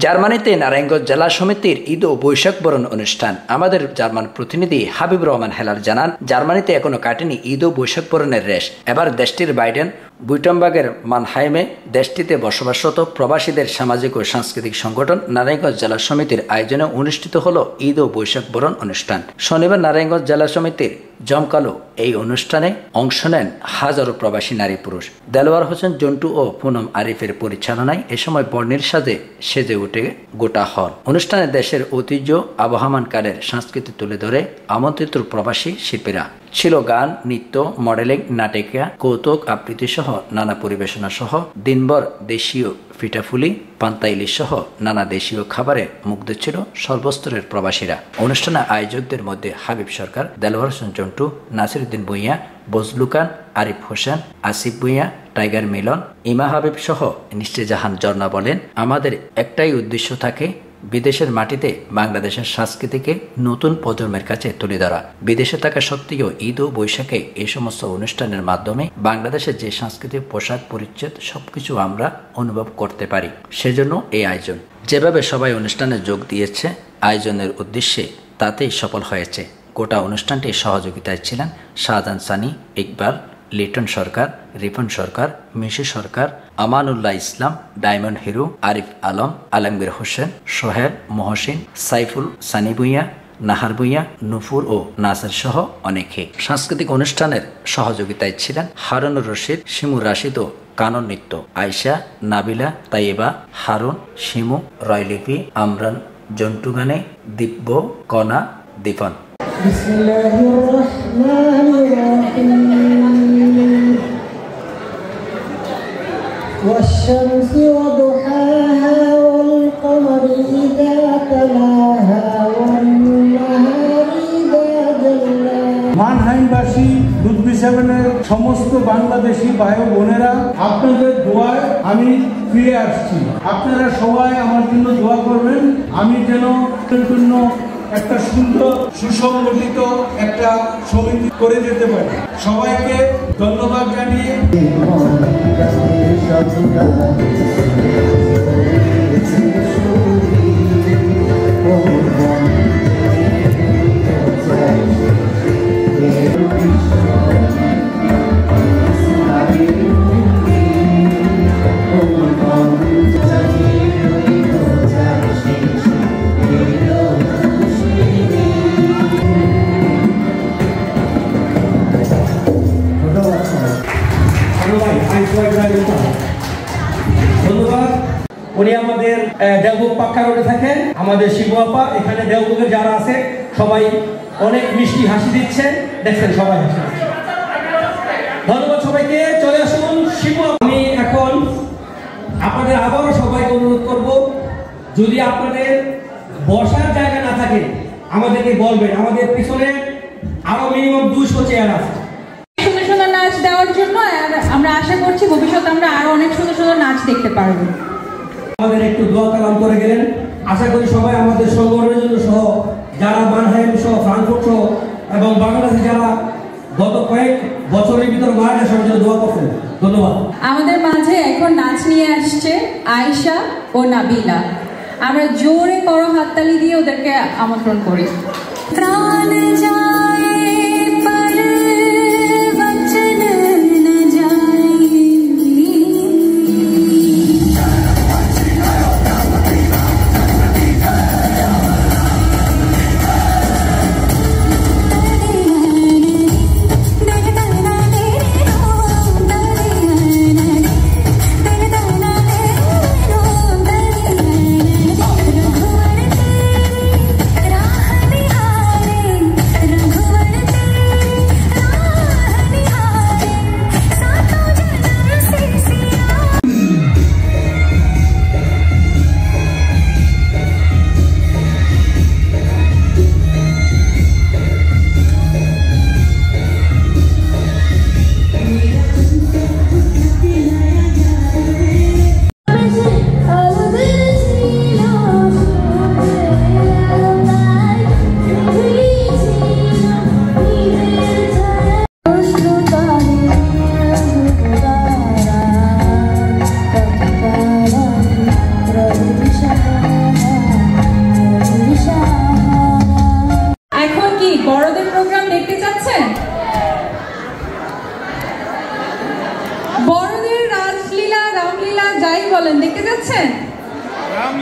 জার্মানিতে নারায়ণগঞ্জ জেলা সমিতির ঈদ ও বৈশাখ বরণ অনুষ্ঠান। আমাদের জার্মান প্রতিনিধি হাবিব রহমান হেলাল জানান, জার্মানিতে এখনো কাটেনি ঈদ ও বৈশাখ বরণের রেশ। এবার দেশটির বাইডেন বুইটেনবার্গের মানহাইমে দেশটিতে বসবাসরত প্রবাসীদের সামাজিক ও সাংস্কৃতিক সংগঠন নারায়ণগঞ্জ জেলা সমিতির আয়োজনে অনুষ্ঠিত হল ঈদ ও বৈশাখ বরণ অনুষ্ঠান। শনিবার নারায়ণগঞ্জ জেলা সমিতির জমকালো এই অনুষ্ঠানে অংশ নেন হাজারো প্রবাসী নারী পুরুষ। দেলোয়ার হোসেন জন্টু ও পুনম আরিফের পরিচালনায় এ সময় বর্ণিল সাজে সেজে উঠে গোটা হল। অনুষ্ঠানে দেশের ঐতিহ্য আবহমানকালের সংস্কৃতি তুলে ধরে আমন্ত্রিত প্রবাসী শিল্পীরা। ছিল গান, নৃত্য, মডেলিং, নাটিকা, কৌতুক আবৃত্তি সহ নানা পরিবেশনা সহ দিনভর দেশীয় পিঠাফুলি, পান্তা ইলিশ সহ নানা দেশীয় খাবারে মুগ্ধ ছিল সর্বস্তরের প্রবাসীরা। অনুষ্ঠানে আয়োজকদের মধ্যে হাবিব সরকার, দেলোয়ার হোসেন জন্টু, নাসিরউদ্দিন ভূঁইয়া, বজলু খান, আরিফ হোসেন, আসিফ ভূঁইয়া, টাইগার মিলন, ইমা হাবিব সহ নিশ্চে জাহান ঝর্ণা বলেন, আমাদের একটাই উদ্দেশ্য থাকে বিদেশের মাটিতে বাংলাদেশের সংস্কৃতিকে নতুন প্রজন্মের কাছে তুলে ধরা। বিদেশে থাকা সত্ত্বেও ঈদ ও বৈশাখে এই সমস্ত অনুষ্ঠানের মাধ্যমে বাংলাদেশের যে সাংস্কৃতিক পোশাক পরিচ্ছদ সবকিছু আমরা অনুভব করতে পারি। সেজন্য এই আয়োজন। যেভাবে সবাই অনুষ্ঠানে যোগ দিয়েছে আয়োজনের উদ্দেশ্যে, তাতেই সফল হয়েছে। গোটা অনুষ্ঠানটি সহযোগিতায় ছিলেন শাহজাহান সানি, ইকবাল, লিটন সরকার, রিপন সরকার, মিশু সরকার, আমানুল্লাহ ইসলাম, ডায়মন্ড হিরো, আরিফ আলম, আলমগীর হোসেন, সোহেল, মহসিন, সাইফুল, সানি ভূঁইয়া, নাহার ভূঁইয়া, নুপুর ও নাসের সহ অনেকে। সাংস্কৃতিক অনুষ্ঠানের সহযোগিতায় ছিলেন হারুনুর রশিদ, শিমু রাশিদ ও কানন নৃত্য, আয়শা, নাবিলা, তাইবা, হারুন, শিমু, রয়লিপি, আমরান, জন্টু গানে, দিব্য, কণা, দীপন। والشمس وضحاها والقمر إذا تلاها والنهار إذا جلاها। মানহাইমবাসী, দুধবিসাবনের সমস্ত বাংলাদেশি ভাই বোনেরা, আপনাদের দোয়ায় আমি ফিরে আসছি। আপনারা সবাই আমার জন্য দোয়া করবেন, আমি যেন জন্য একটা সুন্দর সুসংগঠিত একটা সমিতি করে যেতে পারি। সবাইকে ধন্যবাদ জানিয়ে ধন্যবাদ। উনি আমাদের দেওবুক পাক্কা রোডে থাকেন, আমাদের শিবু আপা। এখানে দেওবুকের যারা আছে সবাই অনেক মিষ্টি হাসি দিচ্ছেন, দেখছেন সবাই হাসি। ধন্যবাদ সবাইকে। চলে আসুন শিবু। আমি এখন আপনাদের আবারও সবাইকে অনুরোধ করব, যদি আপনাদের বসার জায়গা না থাকে আমাদেরকে বলবেন। আমাদের পিছনে আরো মিনিমাম 200 চেয়ার আছে সুন্দর সুন্দর নাচ দেওয়ার জন্য। আমরা আশা করছি ভবিষ্যতে আমরা আরো অনেক সুন্দর সুন্দর নাচ দেখতে পারবো। আমাদের একটু দোয়া কালাম করে গেলেন। আশা করি সবাই আমাদের সংগঠনের জন্য সহ, যারা মানহাইম সহ, ফ্রাঙ্কফুর্ট সহ এবং বাংলাদেশে যারা গত কয়েক বছরের ভিতর মারা গেছে সবার জন্য দোয়া করছেন। ধন্যবাদ। আমাদের মাঝে এখন নাচ নিয়ে আসছে আয়েশা ও নাবিলা। আমরা জোরে করো হাততালি দিয়ে ওদেরকে আমন্ত্রণ করি। প্রাণ যায়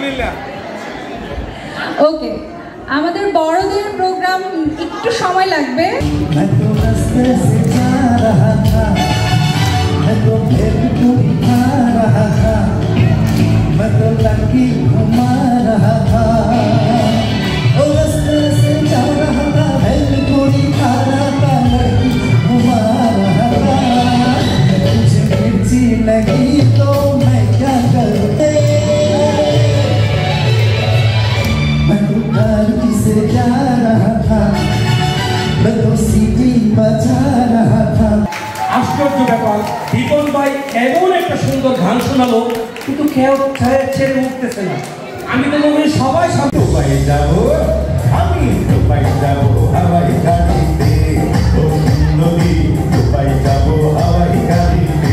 আলহামদুলিল্লাহ। ওকে, আমাদের বড়দের প্রোগ্রাম একটু সময় লাগবে। আশ্চর্য ব্যাপার, দীপন ভাই এমন একটা সুন্দর গান শোনালো, কিন্তু কেউ ছেড়ে উঠতেছে না। আমি তো মনে সবাই সামনে দুবাই যাব, আমি দুবাই যাব হাওয়াই গাড়িতে, ও সুন্দরী দুবাই যাব হাওয়াই গাড়িতে।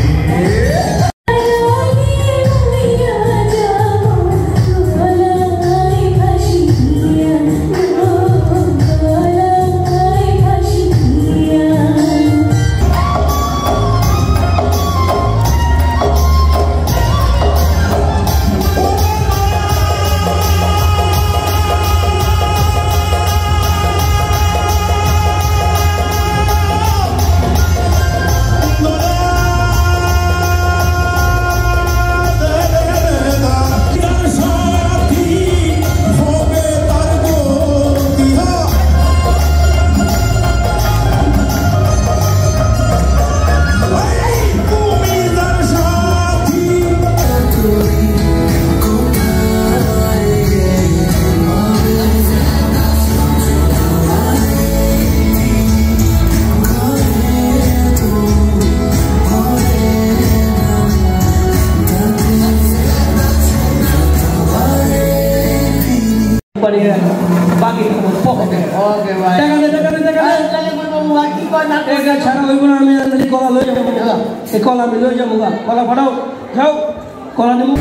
বাকি পকেটে ওকে ভাই টাকা ছাড়া হইব না। আমি কলা লই যাবো, এই কলা আমি লই যাবো, কলা ফাটাও যাও, কলা নেবো।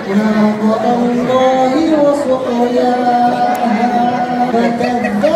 ناقة الله وسقياها فكذبوا